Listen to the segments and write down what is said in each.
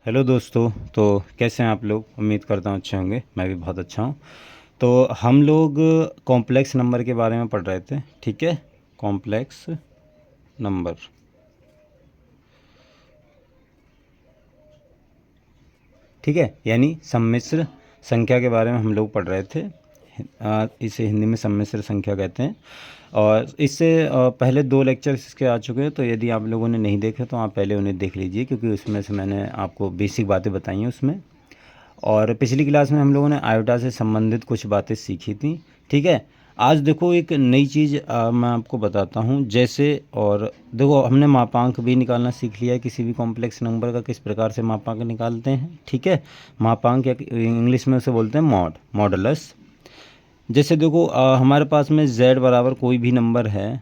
Hello दोस्तों। तो कैसे हैं आप लोग? उम्मीद करता हूँ अच्छे होंगे। मैं भी बहुत अच्छा हूँ। तो हम लोग कॉम्प्लेक्स नंबर के बारे में पढ़ रहे थे, ठीक है। कॉम्प्लेक्स नंबर, ठीक है, यानी सम्मिश्र संख्या के बारे में हम लोग पढ़ रहे थे। इसे हिंदी में सम्मिश्र संख्या कहते हैं। और इससे पहले 2 लेक्चर्स इसके आ चुके हैं, तो यदि आप लोगों ने नहीं देखे तो आप पहले उन्हें देख लीजिए, क्योंकि उसमें से मैंने आपको बेसिक बातें बताई हैं उसमें। और पिछली क्लास में हम लोगों ने आयोटा से संबंधित कुछ बातें सीखी थी, ठीक है। आज देखो एक नई चीज़ मैं आपको बताता हूँ। जैसे, और देखो हमने मापांक भी निकालना सीख लिया है। किसी भी कॉम्प्लेक्स नंबर का किस प्रकार से मापांक निकालते हैं, ठीक है। मापांक या इंग्लिश में उसे बोलते हैं मॉडुलस। जैसे देखो हमारे पास में z बराबर कोई भी नंबर है,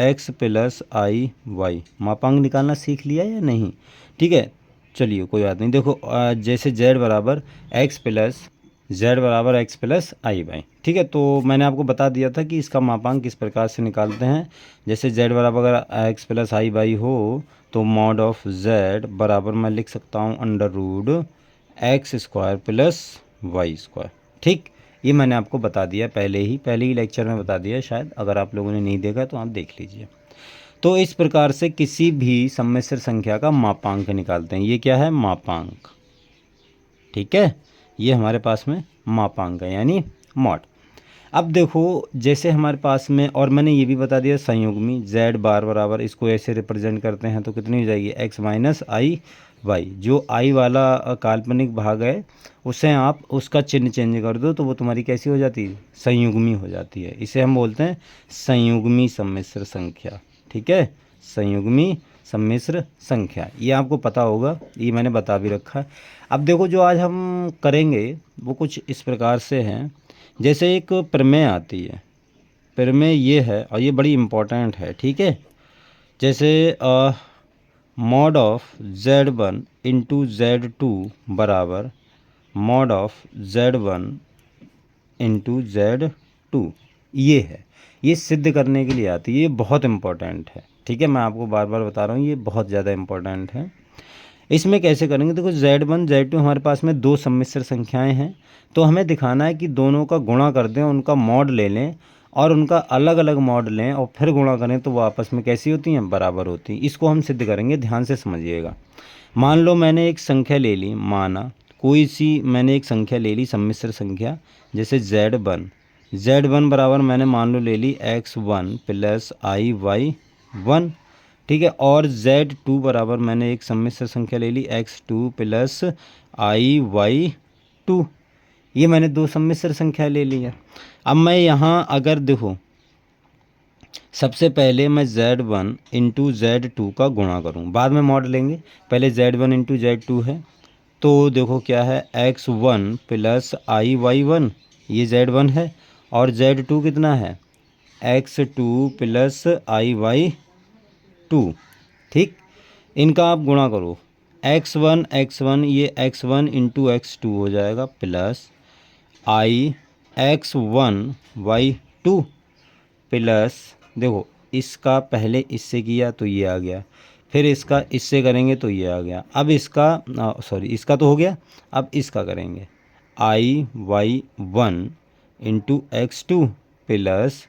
x प्लस आई वाई, मापांक निकालना सीख लिया या नहीं? ठीक है, चलिए कोई बात नहीं। देखो जैसे z बराबर x प्लस आई वाई, ठीक है। तो मैंने आपको बता दिया था कि इसका मापांक किस प्रकार से निकालते हैं। जैसे z बराबर अगर x प्लस आई वाई हो तो मॉड ऑफ z बराबर मैं लिख सकता हूँ under root x square plus y square, ठीक। ये मैंने आपको बता दिया पहले ही लेक्चर में बता दिया शायद। अगर आप लोगों ने नहीं देखा तो आप देख लीजिए। तो इस प्रकार से किसी भी सम्मिश्र संख्या का मापांक निकालते हैं। ये क्या है? मापांक, ठीक है। ये हमारे पास में मापांक है, यानी मॉड। अब देखो जैसे हमारे पास में, और मैंने ये भी बता दिया संयुग्मी z बार बराबर, इसको ऐसे रिप्रेजेंट करते हैं तो कितनी हो जाएगी? x माइनस आई वाई। जो आई वाला काल्पनिक भाग है उसे आप उसका चिन्ह चेंज कर दो तो वो तुम्हारी कैसी हो जाती है? संयुग्मी हो जाती है। इसे हम बोलते हैं संयुग्मी सम्मिश्र संख्या, ठीक है। संयुग्मी सम्मिश्र संख्या, ये आपको पता होगा, ये मैंने बता भी रखा है। अब देखो जो आज हम करेंगे वो कुछ इस प्रकार से हैं। जैसे एक प्रमेय आती है, प्रमेय ये है और ये बड़ी इम्पोर्टेंट है, ठीक है। जैसे mod of z1 into z2 बराबर mod of z1 into z2, ये है। ये सिद्ध करने के लिए आती है, ये बहुत इम्पोर्टेंट है, ठीक है। मैं आपको बार बार बता रहा हूँ, ये बहुत ज़्यादा इम्पोर्टेंट है। इसमें कैसे करेंगे? देखो z1 z2 हमारे पास में दो सम्मिश्र संख्याएं हैं, तो हमें दिखाना है कि दोनों का गुणा कर दें, उनका मॉड ले लें और उनका अलग अलग मॉड लें और फिर गुणा करें तो वो आपस में कैसी होती हैं? बराबर होती हैं। इसको हम सिद्ध करेंगे, ध्यान से समझिएगा। मान लो मैंने एक संख्या ले ली, माना कोई सी मैंने एक संख्या ले ली सम्मिश्र संख्या, जैसे z1 बराबर मैंने मान लो ले ली x1 plus i Y one, ठीक है। और z2 बराबर मैंने एक सम्मिश्र संख्या ले ली x2 plus i y two. ये मैंने दो सम्मिश्र संख्या ले ली है। अब मैं यहाँ अगर देखो, सबसे पहले मैं z1 इंटू z2 का गुणा करूँ, बाद में मॉड लेंगे। पहले z1 इंटू z2 है, तो देखो क्या है? x1 plus i Y one, ये z1 है। और z2 कितना है? x2 plus i y to, ठीक। इनका आप गुणा करो, x1 ये x1 इंटू x2 हो जाएगा प्लस आई x1 वाई टू प्लस, देखो इसका पहले इससे किया तो ये आ गया, फिर इसका इससे करेंगे तो ये आ गया। अब इसका सॉरी, इसका तो हो गया, अब इसका करेंगे I Y one into x2 plus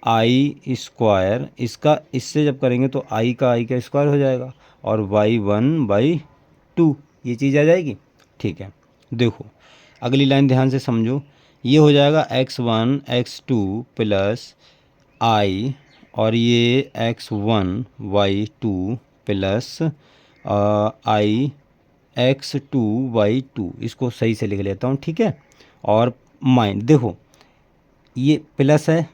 I square, इसका इससे जब करेंगे तो आई का स्क्वायर हो जाएगा और y1/2, ये चीज़ आ जाएगी, ठीक है। देखो अगली लाइन ध्यान से समझो, ये हो जाएगा x1 x2 प्लस आई, और ये x1y2 प्लस आई x2y2, इसको सही से लिख लेता हूँ, ठीक है। और देखो ये प्लस है,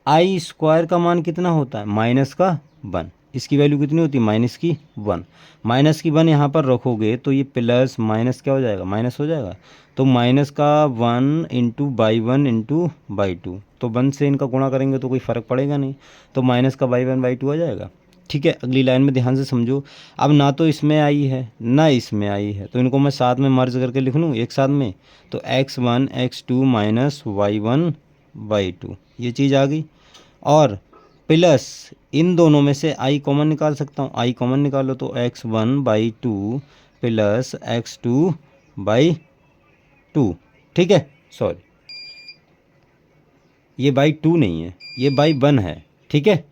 आई स्क्वायर का मान कितना होता है? माइनस का 1, इसकी वैल्यू कितनी होती है? माइनस की 1। माइनस की 1 यहाँ पर रखोगे तो ये प्लस माइनस क्या हो जाएगा? माइनस हो जाएगा। तो माइनस का 1 इंटू बाई 1 इंटू बाई 2, तो 1 से इनका गुणा करेंगे तो कोई फ़र्क पड़ेगा नहीं, तो माइनस का बाई 1/2 आ जाएगा, ठीक है। अगली लाइन में ध्यान से समझो। अब ना तो इसमें आई है ना इसमें आई है, तो इनको मैं साथ में मर्ज करके लिख लूँ एक साथ में, तो x1 x2 माइनस y1/2, ये चीज़ आ गई। और प्लस इन दोनों में से आई कॉमन निकाल सकता हूँ, आई कॉमन निकालो तो x1/2 प्लस x2 बाई 2। ठीक है, सॉरी ये बाई 2 नहीं है, ये बाई 1 है। ठीक है,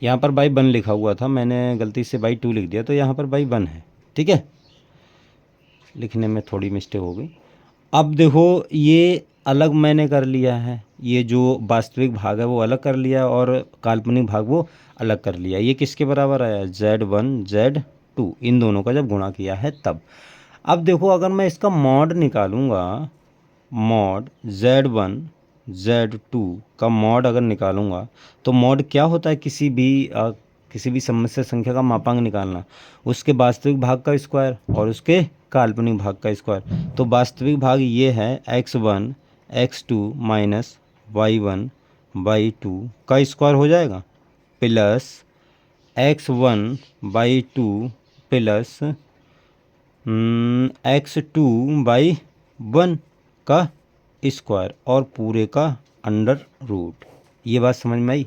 यहाँ पर बाई 1 लिखा हुआ था, मैंने गलती से बाई 2 लिख दिया, तो यहाँ पर बाई 1 है। ठीक है, लिखने में थोड़ी मिस्टेक हो गई। अब देखो ये अलग मैंने कर लिया है, ये जो वास्तविक भाग है वो अलग कर लिया और काल्पनिक भाग वो अलग कर लिया। ये किसके बराबर आया, Z1 Z2, इन दोनों का जब गुणा किया है तब। अब देखो अगर मैं इसका मॉड निकालूंगा, मॉड Z1 Z2 का मॉड अगर निकालूंगा, तो मॉड क्या होता है, किसी भी समस्या संख्या का मापांक निकालना, उसके वास्तविक भाग का स्क्वायर और उसके काल्पनिक भाग का स्क्वायर। तो वास्तविक भाग ये है x1 x2 माइनस y1/2 का स्क्वायर हो जाएगा, प्लस x1/2 प्लस x2/1 का स्क्वायर और पूरे का अंडर रूट। ये बात समझ में आई।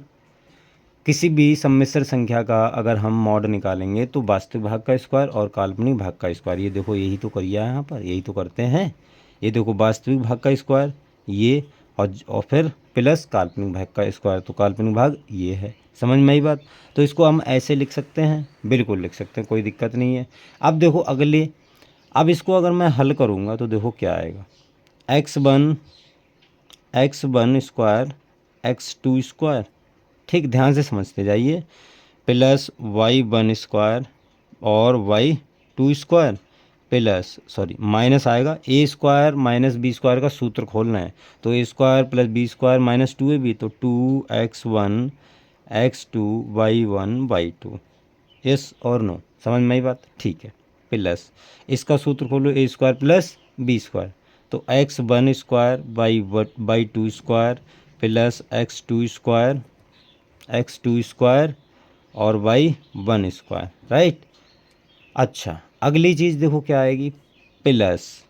किसी भी सम्मिश्र संख्या का अगर हम मॉड निकालेंगे तो वास्तविक भाग का स्क्वायर और काल्पनिक भाग का स्क्वायर, ये देखो यही तो करिए यहाँ पर, यही तो करते हैं। ये देखो वास्तविक भाग का स्क्वायर ये, और फिर प्लस काल्पनिक भाग का स्क्वायर, तो काल्पनिक भाग ये है। समझ में आई बात। तो इसको हम ऐसे लिख सकते हैं, बिल्कुल लिख सकते हैं, कोई दिक्कत नहीं है। अब देखो अगले, अब इसको अगर मैं हल करूँगा तो देखो क्या आएगा, x1 स्क्वायर x2 स्क्वायर, ठीक ध्यान से समझते जाइए, प्लस y1 स्क्वायर और y2 square plus, sorry minus आएगा, A square minus B square का सूत्र खोलना है, तो A square plus B square minus 2ab, तो 2x1 x2 y1 y2। Yes और नो, समझ में आई बात, ठीक है। प्लस इसका सूत्र खोलो, ए स्क्वायर प्लस बी स्क्वायर, तो x1 square by 2 square plus x2 square और y1 स्क्वायर, राइट। अच्छा अगली चीज़ देखो क्या आएगी, प्लस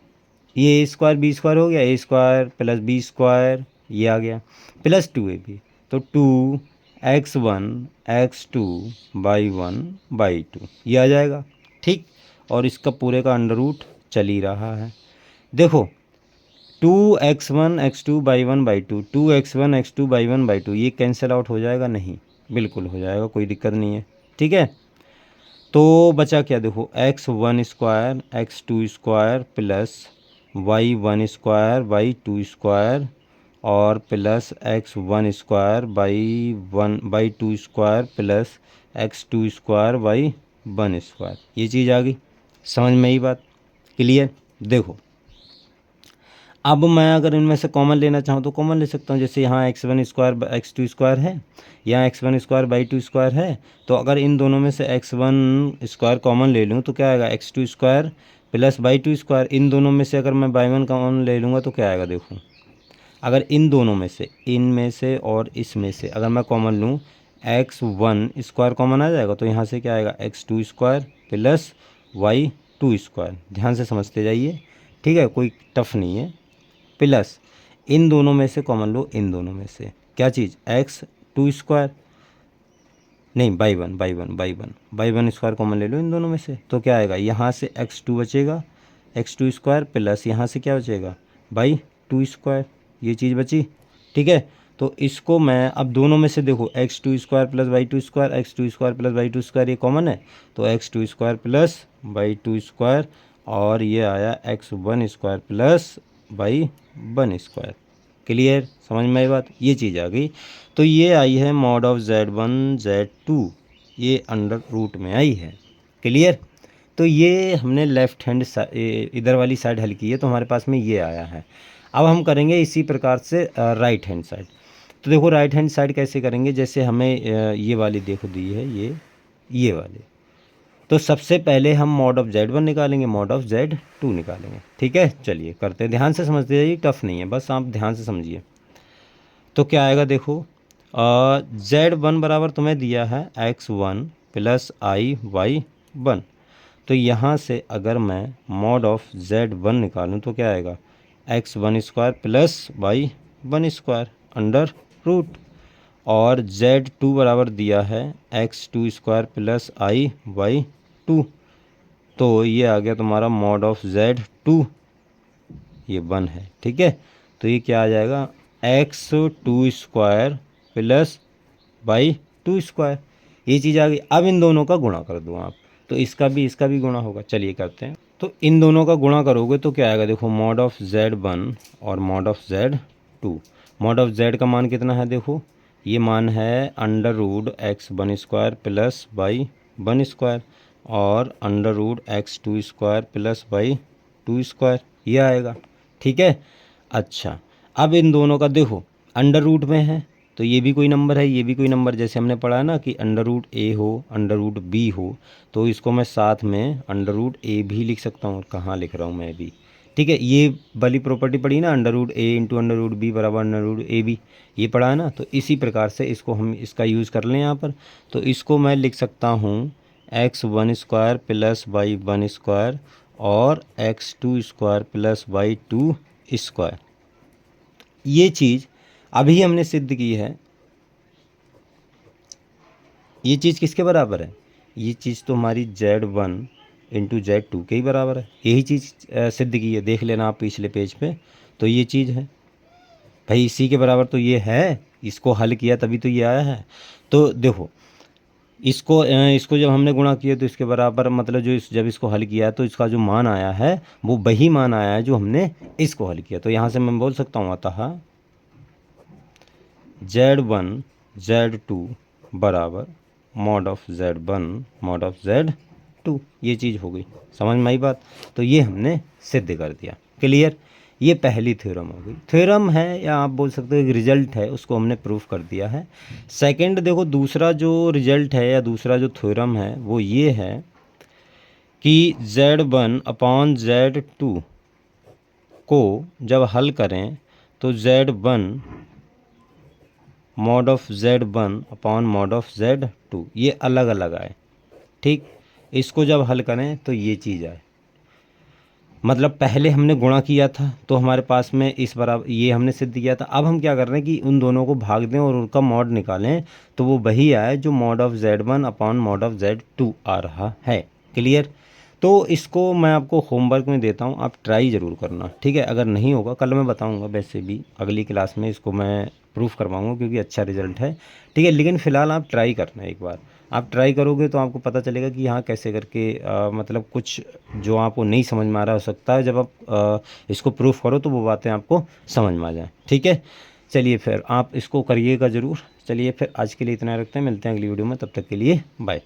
ये ए स्क्वायर बी स्क्वायर हो गया, ए स्क्वायर प्लस बी स्क्वायर ये आ गया, प्लस 2ab, तो 2x1 x2 y1/2 ये आ जाएगा, ठीक। और इसका पूरे का अंडर रूट चल ही रहा है। देखो 2x1 x2 y1/2, 2x1 x2 y1/2 ये कैंसिल आउट हो जाएगा, नहीं बिल्कुल हो जाएगा, कोई दिक्कत नहीं है। ठीक है, तो बचा क्या, देखो x1 square x2 square plus y1 square y2 square और plus x1 square y1/2 square plus x2 square y1 square, ये चीज़ आ गई। समझ में आई बात, क्लियर। देखो अब मैं अगर इनमें से कॉमन लेना चाहूँ तो कॉमन ले सकता हूँ, जैसे यहाँ x1 स्क्वायर x2 स्क्वायर है, यहाँ x1 स्क्वायर बाई 2 स्क्वायर है, तो अगर इन दोनों में से x1 स्क्वायर कॉमन ले लूँ तो क्या आएगा, x2 square plus by 2 square. इन दोनों में से अगर मैं y1 कॉमन ले लूँगा तो क्या आएगा, देखो अगर इन दोनों में से, इनमें से और इसमें से अगर मैं कॉमन लूँ, x1 स्क्वायर कॉमन आ जाएगा, तो यहाँ से क्या आएगा, x2 square plus y2 square. ध्यान से समझते जाइए, ठीक है, कोई टफ नहीं है। प्लस इन दोनों में से कॉमन लो, इन दोनों में से क्या चीज़, x2 स्क्वायर, नहीं y1 स्क्वायर कॉमन ले लो इन दोनों में से, तो क्या आएगा, यहाँ से x2 बचेगा, x2 स्क्वायर प्लस यहाँ से क्या बचेगा, y2 स्क्वायर, ये चीज़ बची। ठीक है, तो इसको मैं अब दोनों में से देखो, x2 square plus y2 square, x2 square plus y2 square ये कॉमन है, तो x2 square plus y2 square और ये आया x1 square plus y1 square. Clear, समझ में आई बात, ये चीज़ आ गई। तो ये आई है मॉड ऑफ Z1 Z2, ये अंडर रूट में आई है। क्लियर, तो ये हमने लेफ्ट हैंड इधर वाली साइड हल की है, तो हमारे पास में ये आया है। अब हम करेंगे इसी प्रकार से राइट हैंड साइड। तो देखो राइट हैंड साइड कैसे करेंगे, जैसे हमें ये वाली देखो दी है, ये वाली, तो सबसे पहले हम मॉड ऑफ Z1 निकालेंगे, मॉड ऑफ Z2 निकालेंगे। ठीक है, चलिए करते हैं, ध्यान से समझते जाइए, टफ नहीं है, बस आप ध्यान से समझिए। तो क्या आएगा, देखो Z1 बराबर तुम्हें दिया है x1 प्लस y1, तो यहाँ से अगर मैं मॉड ऑफ Z1 निकालूँ तो क्या आएगा, x1 square plus y1 square under root, और Z2 बराबर दिया है x2 स्क्वायर प्लस y2, तो ये आ गया तुम्हारा मॉड ऑफ जेड 2, ये 1 है, ठीक है। तो ये क्या आ जाएगा, x² प्लस y² ये चीज़ आ गई। अब इन दोनों का गुणा कर दो आप, तो इसका भी गुणा होगा। चलिए करते हैं। तो इन दोनों का गुणा करोगे तो क्या आएगा, देखो मॉड ऑफ z1 और mod of z2। Mod of z का मान कितना है, देखो ये मान है √x1² प्लस y1² और √x2² प्लस y2², ये आएगा, ठीक है। अच्छा, अब इन दोनों का देखो अंडर रूट में है तो ये भी कोई नंबर है, ये भी कोई नंबर, जैसे हमने पढ़ा है ना कि √a हो √b हो, तो इसको मैं साथ में √a भी लिख सकता हूँ। कहाँ लिख रहा हूँ मैं भी, ठीक है। ये वाली प्रॉपर्टी पढ़ी ना, √a इंटू √b बराबर √ab, ये पढ़ा है ना। तो इसी प्रकार से इसको हम इसका यूज़ कर लें यहाँ पर। तो इसको मैं लिख सकता हूँ x1² प्लस y1² और x2² प्लस y2²। ये चीज़ अभी हमने सिद्ध की है। ये चीज़ किसके बराबर है, ये चीज़ तो हमारी z1 इंटू z2 के ही बराबर है। यही चीज़ सिद्ध की है, देख लेना आप पिछले पेज पे। तो ये चीज़ है भाई, इसी के बराबर तो ये है, इसको हल किया तभी तो ये आया है। तो देखो इसको जब हमने गुणा किया तो इसके बराबर, मतलब जब इसको हल किया तो इसका जो मान आया है वो वही मान आया है जो हमने इसको हल किया। तो यहाँ से मैं बोल सकता हूँ अतः z1 z2 बराबर mod of z1 mod of z2। ये चीज़ हो गई, समझ में आई बात। तो ये हमने सिद्ध कर दिया, क्लियर। ये पहली थ्योरम हो गई। थ्योरम है या आप बोल सकते हो एक रिजल्ट है, उसको हमने प्रूफ कर दिया है। सेकंड देखो, दूसरा जो रिजल्ट है या दूसरा जो थ्योरम है वो ये है कि z1 अपॉन z2 को जब हल करें तो z1 mod of z1 upon mod of z2 ये अलग अलग आए, ठीक। इसको जब हल करें तो ये चीज़ आए, मतलब पहले हमने गुणा किया था तो हमारे पास में इस बराबर, ये हमने सिद्ध किया था। अब हम क्या कर रहे हैं कि उन दोनों को भाग दें और उनका मॉड निकालें, तो वो वही आए जो mod of z1 upon mod of z2 आ रहा है, क्लियर। तो इसको मैं आपको होमवर्क में देता हूँ, आप ट्राई ज़रूर करना, ठीक है। अगर नहीं होगा कल मैं बताऊँगा, वैसे भी अगली क्लास में इसको मैं प्रूफ करवाऊँगा क्योंकि अच्छा रिजल्ट है, ठीक है। लेकिन फ़िलहाल आप ट्राई करना, एक बार आप ट्राई करोगे तो आपको पता चलेगा कि यहाँ कैसे करके मतलब कुछ जो आपको नहीं समझ में आ रहा हो सकता है, जब आप इसको प्रूफ करो तो वो बातें आपको समझ में आ जाए, ठीक है। चलिए फिर आप इसको करिएगा ज़रूर। चलिए फिर आज के लिए इतना रखते हैं, मिलते हैं अगली वीडियो में, तब तक के लिए बाय।